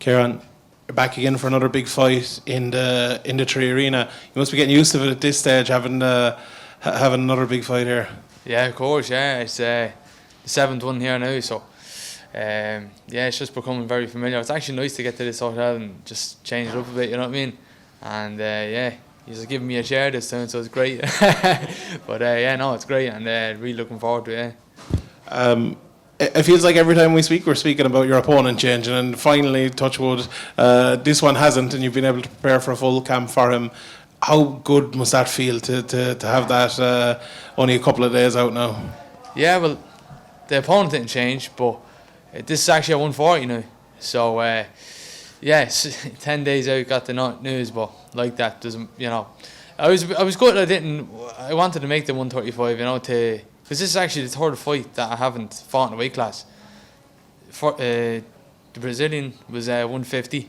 Ciaran, you're back again for another big fight in the Tree Arena. You must be getting used to it at this stage, having another big fight here. Yeah, of course. Yeah, it's the 7th one here now, so yeah, it's just becoming very familiar. It's actually nice to get to this hotel and just change it up a bit. You know what I mean? And yeah, he's just giving me a chair this time, so it's great. But yeah, no, it's great, and really looking forward to it. It feels like every time we speak, we're speaking about your opponent changing, and finally, touch wood, this one hasn't, and you've been able to prepare for a full camp for him. How good must that feel to have that only a couple of days out now? Yeah, well, the opponent didn't change, but this is actually a 140 now. So yeah, 10 days out, got the news, but like that doesn't, you know. I was good. I wanted to make the 135, you know, because this is actually the third fight that I haven't fought in a weight class. The Brazilian was 150.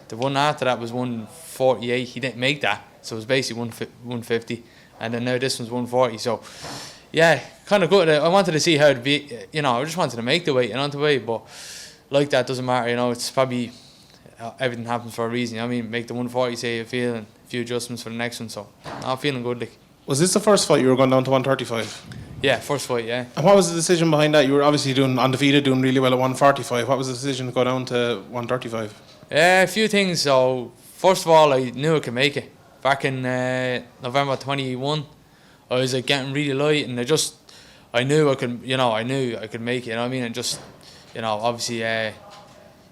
The one after that was 148. He didn't make that, so it was basically 150. And then now this one's 140. So yeah, kind of good. I wanted to see how it'd be. You know, I just wanted to make the weight, but like that doesn't matter. You know, it's probably everything happens for a reason. You know what I mean, make the 140, say you feel, and a few adjustments for the next one. So I'm feeling good. Like. Was this the first fight you were going down to 135? Yeah, first fight, yeah. And what was the decision behind that? You were obviously doing undefeated, doing really well at 145. What was the decision to go down to 135? A few things. So first of all, I knew I could make it. Back in November 21, I was like getting really light, and I knew I could. You know, I knew I could make it. You know what I mean? And just, you know, obviously,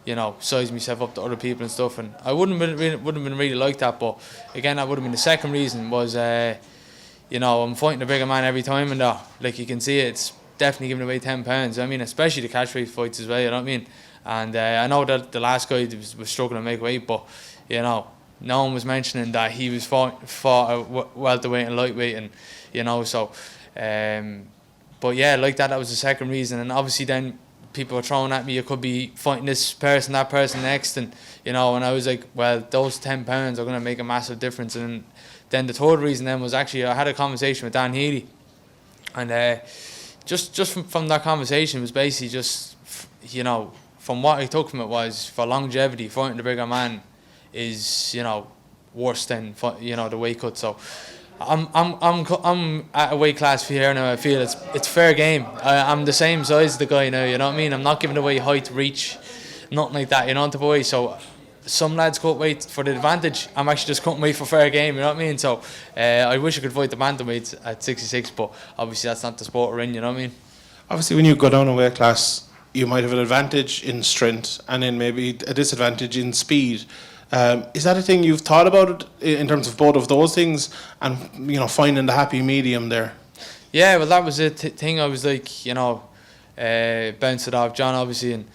you know, size myself up to other people and stuff. And I wouldn't have been really like that. But again, that would have been the second reason was. You know, I'm fighting a bigger man every time, and like you can see, it's definitely giving away 10 pounds. I mean, especially the catchweight fights as well. You know what I mean? And I know that the last guy was struggling to make weight, but you know, no one was mentioning that he was fought welterweight and lightweight, and you know, so. But yeah, like that was the second reason, and obviously then people were throwing at me, you could be fighting this person, that person next, and you know, and I was like, well, those 10 pounds are going to make a massive difference. And then the third reason then was actually I had a conversation with Dan Healy, and just from that conversation was basically just, you know, from what I took from it was, for longevity, fighting the bigger man is, you know, worse than, you know, the weight cut. So I'm at a weight class here now. I feel it's fair game. I'm the same size as the guy now. You know what I mean? I'm not giving away height, reach, nothing like that. You know, the boy. So some lads cut weight for the advantage. I'm actually just cutting weight for fair game. You know what I mean? So I wish I could fight the bantamweights at 66, but obviously that's not the sport we're in. You know what I mean? Obviously, when you go down a weight class, you might have an advantage in strength and then maybe a disadvantage in speed. Is that a thing you've thought about it in terms of both of those things, and you know, finding the happy medium there? Yeah, well, that was the thing. I was like, you know, bounce it off John, obviously,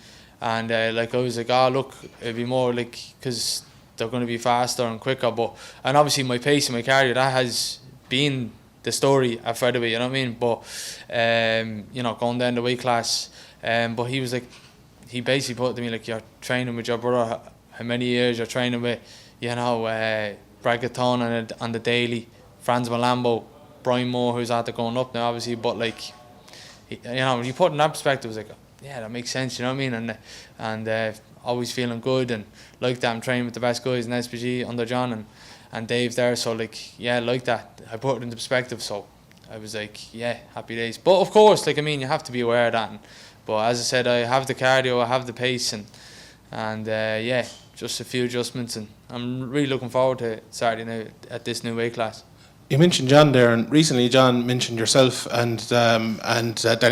and like I was like, oh look, it'd be more like, because they're going to be faster and quicker, and obviously my pace and my cardio, that has been the story at featherweight. You know what I mean? But you know, going down the weight class, but he was like, he basically put it to me like, you're training with your brother. How many years you're training with, you know, Bragaton on the daily, Franz Malambo, Brian Moore, who's out there going up now, obviously, but like, you know, when you put it in that perspective, it's like, yeah, that makes sense, you know what I mean? And always feeling good, and like that, I'm training with the best guys in SPG under John and Dave there, so like, yeah, like that, I put it into perspective, so I was like, yeah, happy days. But of course, like, I mean, you have to be aware of that, but as I said, I have the cardio, I have the pace, and yeah, just a few adjustments, and I'm really looking forward to Saturday now at this new weight class. You mentioned John there, and recently John mentioned yourself and Danny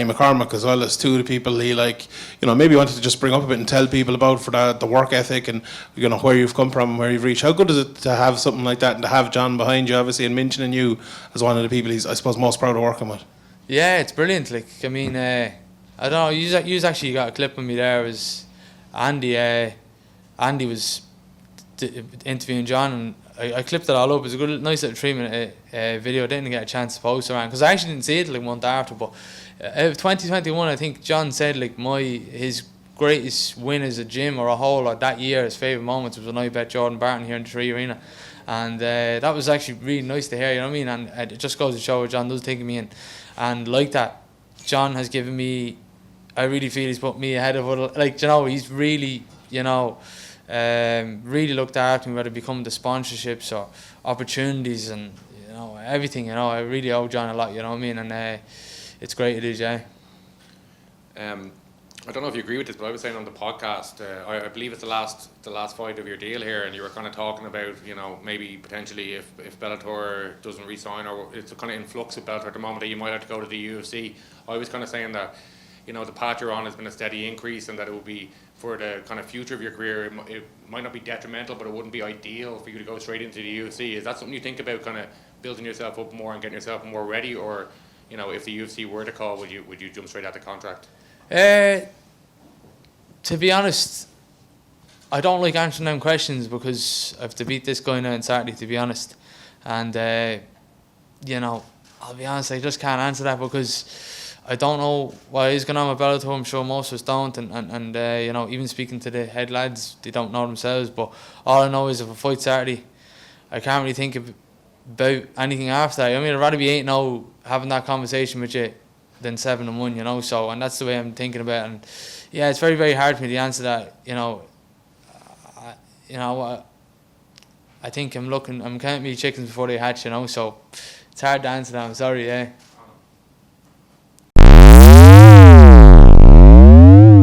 McCormack as well as two of the people he, like, you know, maybe wanted to just bring up a bit and tell people about for the work ethic and, you know, where you've come from and where you've reached. How good is it to have something like that and to have John behind you, obviously, and mentioning you as one of the people he's, I suppose, most proud of working with? Yeah, it's brilliant. Like, I mean, I don't know, you actually got a clip of me there. It was Andy was interviewing John, and I clipped it all up. It was a good, nice little 3-minute video. I didn't get a chance to post around because I actually didn't see it like a month after. But 2021, I think John said like his greatest win as a gym or a whole or that year, his favourite moments was when I bet Jordan Barton here in the Tree Arena, and that was actually really nice to hear. You know what I mean? And it just goes to show what John does think of me, and like that, John has given me. I really feel he's put me ahead of what, like, you know, he's really, you know. really looked after me, whether it become the sponsorships or opportunities and everything. I really owe John a lot. You know what I mean? And it's great it is, yeah. I don't know if you agree with this, but I was saying on the podcast, I believe it's the last fight of your deal here, and you were kind of talking about, maybe potentially if Bellator doesn't re-sign, or it's a kind of influx of Bellator at the moment that you might have to go to the UFC. I was kind of saying that, the path you're on has been a steady increase, and that it would be, for the kind of future of your career, it might not be detrimental, but it wouldn't be ideal for you to go straight into the UFC. Is that something you think about, kind of building yourself up more and getting yourself more ready, or, if the UFC were to call, would you jump straight at the contract? To be honest, I don't like answering them questions because I have to beat this guy now on Saturday, to be honest. And, I'll be honest, I just can't answer that because I don't know what is going on with Bellator. I'm sure most of us don't. And even speaking to the head lads, they don't know themselves. But all I know is if I fight Saturday, I can't really think about anything after that. I mean, I'd rather be 8-0 having that conversation with you than 7-1, So, and that's the way I'm thinking about it. And yeah, it's very, very hard for me to answer that. I think I'm counting me chickens before they hatch. So it's hard to answer that. I'm sorry, yeah.